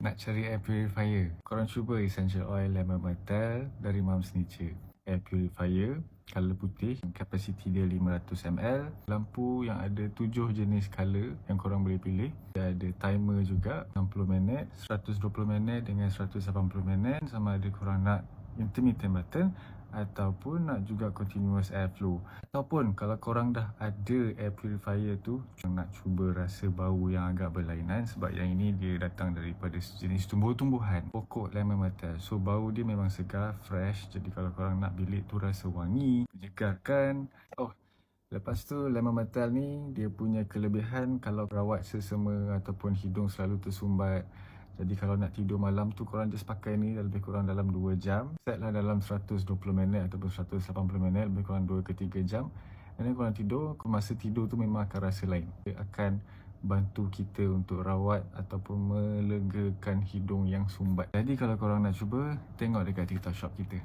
Nak cari air purifier, korang cuba Essential Oil Lemon Myrtle dari Mum's Nature. Air purifier, color putih, kapasiti dia 500ml. Lampu yang ada 7 jenis color yang korang boleh pilih. Dia ada timer juga, 60 minit, 120 minit dengan 180 minit. Sama ada korang nak intermittent button ataupun nak juga continuous airflow. Ataupun kalau korang dah ada air purifier tu, nak cuba rasa bau yang agak berlainan, sebab yang ini dia datang daripada jenis tumbuh-tumbuhan, pokok lemon myrtle. So bau dia memang segar, fresh. Jadi kalau korang nak bilik tu rasa wangi, menyegarkan. Lepas tu lemon myrtle ni dia punya kelebihan kalau rawat sesama ataupun hidung selalu tersumbat. Jadi kalau nak tidur malam tu korang just pakai ni lebih kurang dalam 2 jam. Set lah dalam 120 minit ataupun 180 minit, lebih kurang 2 ke 3 jam. Dan korang tidur, masa tidur tu memang akan rasa lain. Dia akan bantu kita untuk rawat ataupun melegakan hidung yang sumbat. Jadi kalau korang nak cuba, tengok dekat TikTok shop kita.